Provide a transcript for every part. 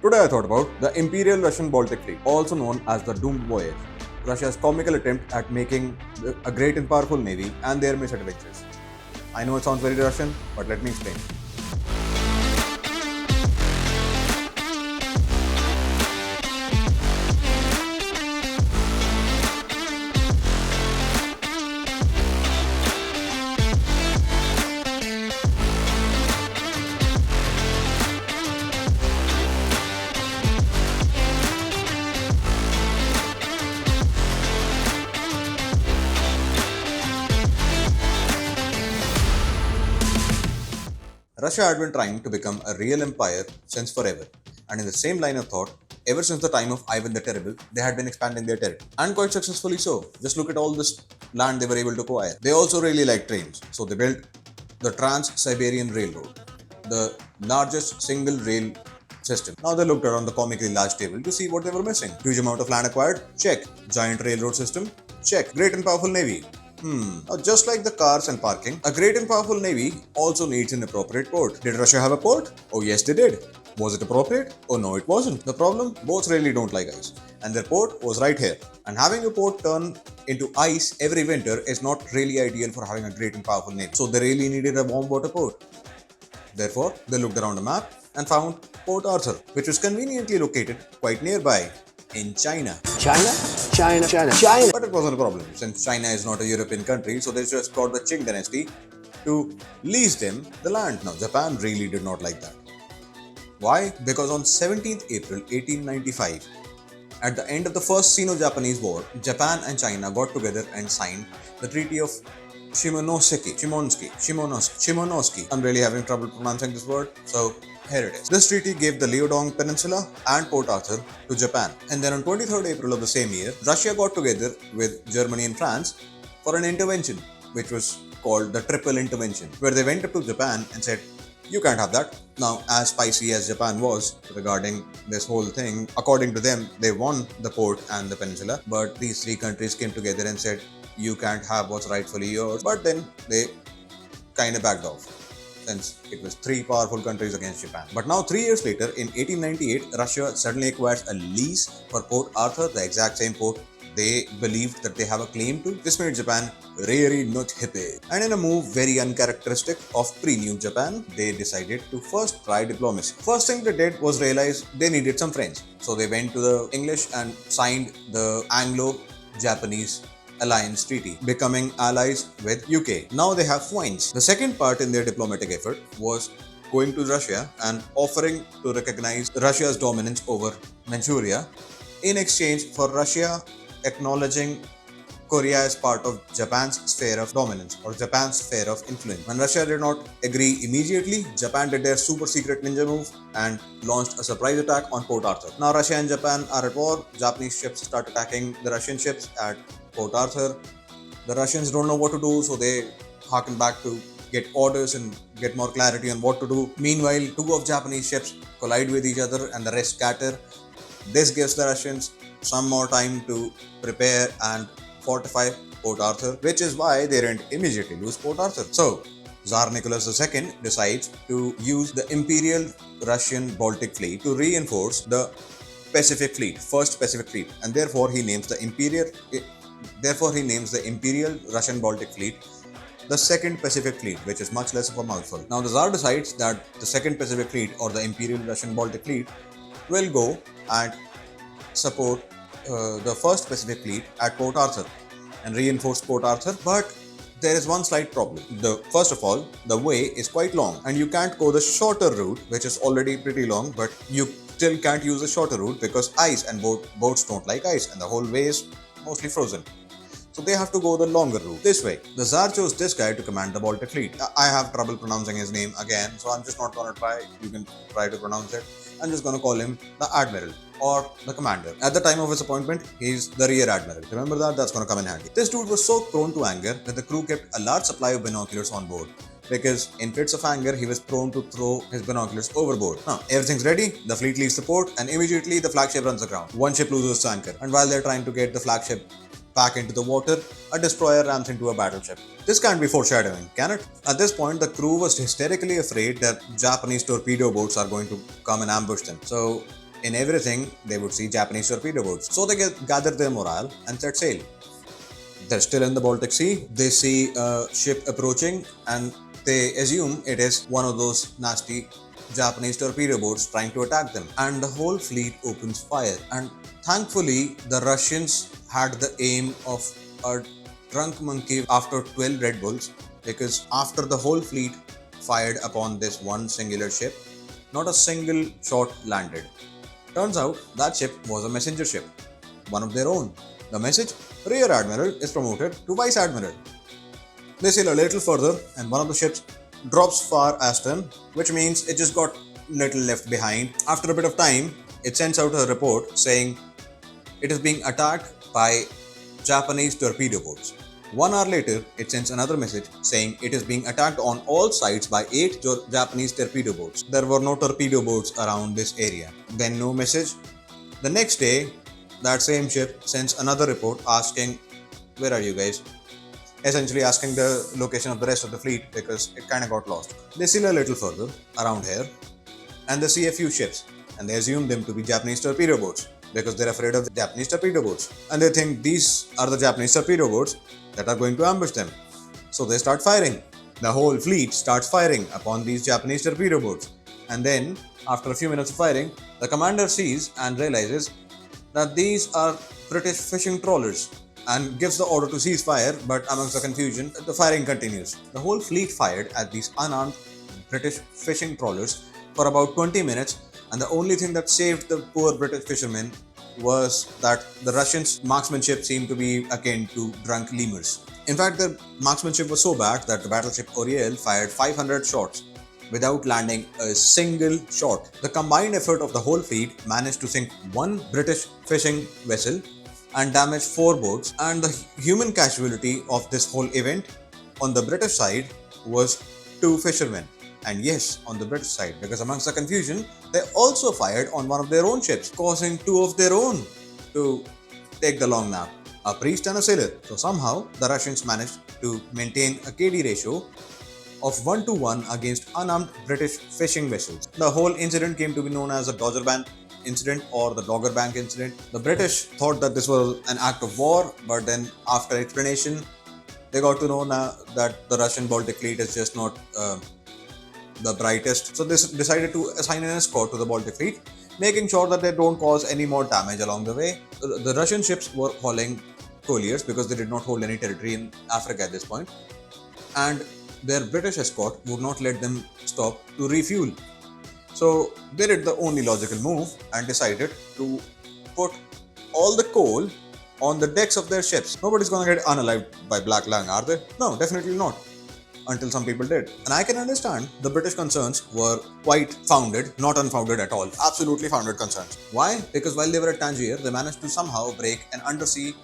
Today I thought about the Imperial Russian Baltic Fleet, also known as the doomed Voyage, Russia's comical attempt at making a great and powerful navy and their misadventures. I know it sounds very Russian, but let me explain. Russia had been trying to become a real empire since forever, and in the same line of thought, ever since the time of Ivan the Terrible, they had been expanding their territory, and quite successfully so. Just look at all this land they were able to acquire. They also really liked trains, so they built the Trans-Siberian Railroad, the largest single rail system. Now they looked around the comically large table to see what they were missing. Huge amount of land acquired? Check. Giant railroad system? Check. Great and powerful navy? Now, just like the cars and parking, a great and powerful navy also needs an appropriate port. Did Russia have a port? Oh yes, they did. Was it appropriate? Oh no, it wasn't. The problem? Both really don't like ice. And their port was right here. And having a port turn into ice every winter is not really ideal for having a great and powerful navy. So they really needed a warm water port. Therefore, they looked around a map and found Port Arthur, which was conveniently located quite nearby in China. China? China. But it wasn't a problem since China is not a European country, so they just got the Qing dynasty to lease them the land. Now, Japan really did not like that. Why? Because on 17th April 1895, at the end of the First Sino-Japanese War, Japan and China got together and signed the Treaty of Shimonoseki. I'm really having trouble pronouncing this word, so here it is. This treaty gave the Liaodong Peninsula and Port Arthur to Japan. And then on 23rd April of the same year, Russia got together with Germany and France for an intervention, which was called the Triple Intervention, where they went up to Japan and said, you can't have that. Now, as spicy as Japan was regarding this whole thing, according to them, they won the port and the peninsula, but these three countries came together and said, you can't have what's rightfully yours. But then they kind of backed off, since it was three powerful countries against Japan. But now 3 years later, in 1898, Russia suddenly acquires a lease for Port Arthur, the exact same port they believed that they have a claim to. This made Japan really not happy. And in a move very uncharacteristic of pre-New Japan, they decided to first try diplomacy. First thing they did was realize they needed some French. So they went to the English and signed the Anglo-Japanese Alliance Treaty, becoming allies with UK. Now they have coins. The second part in their diplomatic effort was going to Russia and offering to recognize Russia's dominance over Manchuria in exchange for Russia acknowledging Korea as part of Japan's sphere of dominance or Japan's sphere of influence. When Russia did not agree immediately, Japan did their super secret ninja move and launched a surprise attack on Port Arthur. Now Russia and Japan are at war. Japanese ships start attacking the Russian ships at Port Arthur. The Russians don't know what to do, so they harken back to get orders and get more clarity on what to do. Meanwhile, two of Japanese ships collide with each other and the rest scatter. This gives the Russians some more time to prepare and fortify Port Arthur, which is why they didn't immediately lose Port Arthur. So, Tsar Nicholas II decides to use the Imperial Russian Baltic Fleet to reinforce the Pacific Fleet, first Pacific Fleet, and therefore he names the Imperial Russian Baltic Fleet the Second Pacific Fleet, which is much less of a mouthful. Now the Tsar decides that the Second Pacific Fleet or the Imperial Russian Baltic Fleet will go and support the First Pacific Fleet at Port Arthur and reinforce Port Arthur. But there is one slight problem. First of all, the way is quite long and you can't go the shorter route, which is already pretty long, but you still can't use the shorter route because ice, and boats don't like ice and the whole way is mostly frozen. So they have to go the longer route this way. The Tsar chose this guy to command the Baltic Fleet. I have trouble pronouncing his name again, so I'm just not gonna try. You can try to pronounce it. I'm just gonna call him the Admiral or the Commander. At the time of his appointment, he's the Rear Admiral. Remember that? That's gonna come in handy. This dude was so prone to anger that the crew kept a large supply of binoculars on board, because in fits of anger, he was prone to throw his binoculars overboard. Now, everything's ready, the fleet leaves the port, and immediately the flagship runs aground. One ship loses its anchor, and while they're trying to get the flagship back into the water, a destroyer rams into a battleship. This can't be foreshadowing, can it? At this point, the crew was hysterically afraid that Japanese torpedo boats are going to come and ambush them. So In everything, they would see Japanese torpedo boats. So they gathered their morale and set sail. They're still in the Baltic Sea. They see a ship approaching and they assume it is one of those nasty Japanese torpedo boats trying to attack them. And the whole fleet opens fire. And thankfully, the Russians had the aim of a drunk monkey after 12 Red Bulls, because after the whole fleet fired upon this one singular ship, not a single shot landed. Turns out that ship was a messenger ship, one of their own. The message: Rear Admiral is promoted to Vice Admiral. They sail a little further and one of the ships drops far astern, which means it just got little left behind. After a bit of time, it sends out a report saying it is being attacked by Japanese torpedo boats. 1 hour later, it sends another message saying it is being attacked on all sides by 8 Japanese torpedo boats. There were no torpedo boats around this area. Then no message. The next day, that same ship sends another report asking, "Where are you guys?" Essentially asking the location of the rest of the fleet because it kind of got lost. They sail a little further around here and they see a few ships and they assume them to be Japanese torpedo boats because they're afraid of the Japanese torpedo boats. And they think these are the Japanese torpedo boats that are going to ambush them. So they start firing. The whole fleet starts firing upon these Japanese torpedo boats. And then, after a few minutes of firing, the commander sees and realizes that these are British fishing trawlers and gives the order to cease fire, but amongst the confusion, the firing continues. The whole fleet fired at these unarmed British fishing trawlers for about 20 minutes, and the only thing that saved the poor British fishermen was that the Russians' marksmanship seemed to be akin to drunk lemurs. In fact, their marksmanship was so bad that the battleship Oriel fired 500 shots without landing a single shot. The combined effort of the whole fleet managed to sink one British fishing vessel and damage 4 boats, and the human casualty of this whole event on the British side was 2 fishermen. And yes, on the British side, because amongst the confusion, they also fired on one of their own ships, causing 2 of their own to take the long nap, a priest and a sailor. So somehow, the Russians managed to maintain a KD ratio of 1-to-1 against unarmed British fishing vessels. The whole incident came to be known as the Dogger Bank incident or the Dogger Bank incident. The British thought that this was an act of war, but then after explanation, they got to know now that the Russian Baltic Fleet is just not the brightest. So they decided to assign an escort to the Baltic Fleet, making sure that they don't cause any more damage along the way. The Russian ships were hauling colliers because they did not hold any territory in Africa at this point, and their British escort would not let them stop to refuel. So they did the only logical move and decided to put all the coal on the decks of their ships. Nobody's gonna get unalived by black lung, are they? No, definitely not. Until some people did. And I can understand the British concerns were quite founded, not unfounded at all. Absolutely founded concerns. Why? Because while they were at Tangier, they managed to somehow break an undersea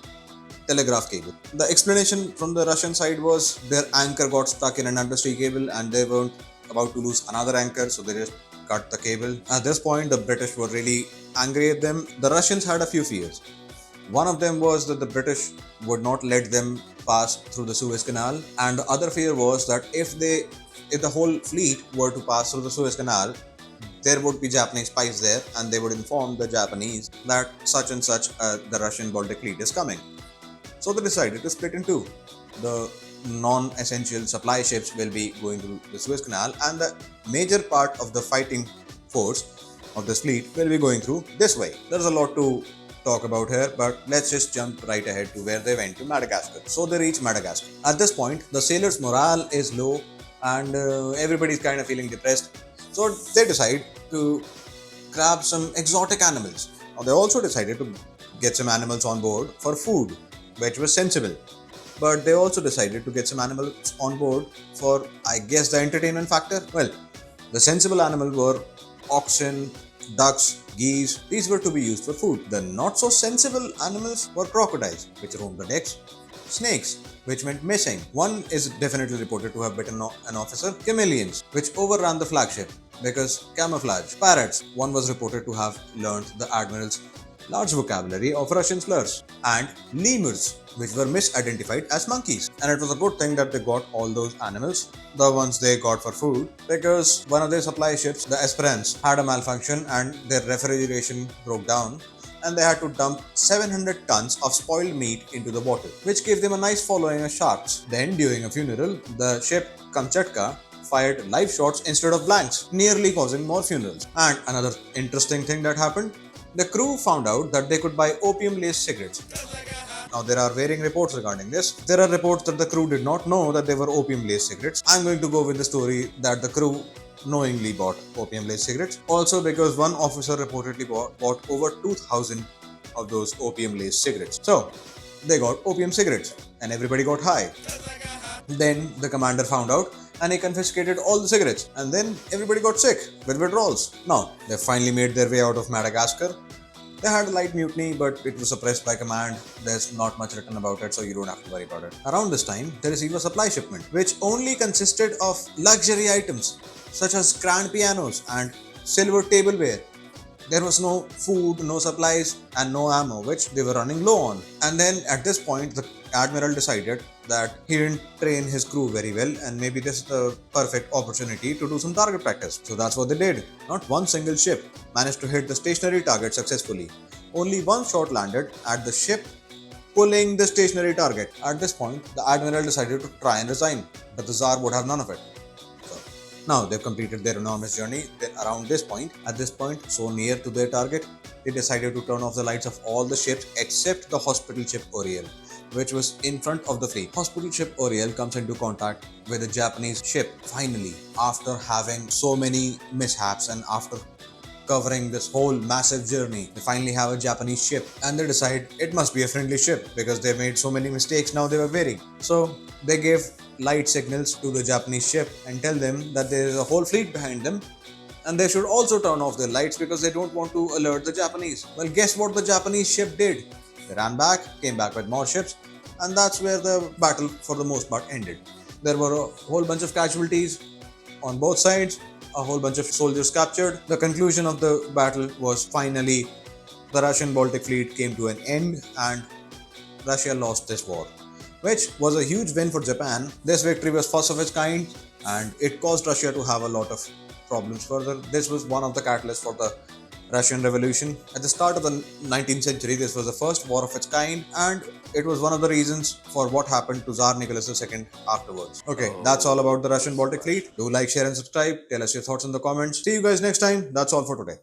telegraph cable. The explanation from the Russian side was their anchor got stuck in an undersea cable and they weren't about to lose another anchor, so they just cut the cable. At this point, the British were really angry at them. The Russians had a few fears. One of them was that the British would not let them pass through the Suez Canal, and the other fear was that if the whole fleet were to pass through the Suez Canal, there would be Japanese spies there and they would inform the Japanese that such and such the Russian Baltic Fleet is coming. So they decided to split in two. The non-essential supply ships will be going through the Suez Canal, and the major part of the fighting force of this fleet will be going through this way. There's a lot to talk about here, but let's just jump right ahead to where they went, to Madagascar. So they reach Madagascar. At this point, the sailors' morale is low and everybody's kind of feeling depressed. So they decide to grab some exotic animals. Now they also decided to get some animals on board for food, which was sensible. But they also decided to get some animals on board for, I guess, the entertainment factor. Well, the sensible animals were oxen, ducks, geese. These were to be used for food. The not so sensible animals were crocodiles, which roamed the decks, snakes, which went missing. One is definitely reported to have bitten an officer. Chameleons, which overran the flagship because camouflage. Parrots, one was reported to have learned the admiral's large vocabulary of Russian slurs, and lemurs, which were misidentified as monkeys. And it was a good thing that they got all those animals, the ones they got for food, because one of their supply ships, the Esperance, had a malfunction and their refrigeration broke down, and they had to dump 700 tons of spoiled meat into the water, which gave them a nice following as sharks. Then, during a funeral, the ship Kamchatka fired live shots instead of blanks, nearly causing more funerals. And another interesting thing that happened, the crew found out that they could buy opium laced cigarettes. Now, there are varying reports regarding this. There are reports that the crew did not know that they were opium laced cigarettes. I'm going to go with the story that the crew knowingly bought opium laced cigarettes. Also, because one officer reportedly bought over 2,000 of those opium laced cigarettes. So, they got opium cigarettes and everybody got high. Then the commander found out and he confiscated all the cigarettes, and then everybody got sick with withdrawals. Now, they finally made their way out of Madagascar. They had a light mutiny, but it was suppressed by command. There's not much written about it, so you don't have to worry about it. Around this time, they received a supply shipment, which only consisted of luxury items such as grand pianos and silver tableware. There was no food, no supplies, and no ammo, which they were running low on. And then at this point, the admiral decided that he didn't train his crew very well, and maybe this is the perfect opportunity to do some target practice. So that's what they did. Not one single ship managed to hit the stationary target successfully. Only one shot landed at the ship pulling the stationary target. At this point, the admiral decided to try and resign, but the Tsar would have none of it. Now they've completed their enormous journey. Then at this point, so near to their target, they decided to turn off the lights of all the ships except the hospital ship Oriel, which was in front of the fleet. Hospital ship Oriel comes into contact with a Japanese ship finally, after having so many mishaps and after covering this whole massive journey. They finally have a Japanese ship and they decide it must be a friendly ship because they made so many mistakes, now they were wary. So they gave light signals to the Japanese ship and tell them that there is a whole fleet behind them and they should also turn off their lights because they don't want to alert the Japanese. Well, guess what the Japanese ship did? They ran back, came back with more ships, and that's where the battle for the most part ended. There were a whole bunch of casualties on both sides, a whole bunch of soldiers captured. The conclusion of the battle was finally the Russian Baltic Fleet came to an end and Russia lost this war, which was a huge win for Japan. This victory was first of its kind and it caused Russia to have a lot of problems further. This was one of the catalysts for the Russian Revolution. At the start of the 19th century, this was the first war of its kind and it was one of the reasons for what happened to Tsar Nicholas II afterwards. Okay, that's all about the Russian Baltic Fleet. Do like, share and subscribe. Tell us your thoughts in the comments. See you guys next time. That's all for today.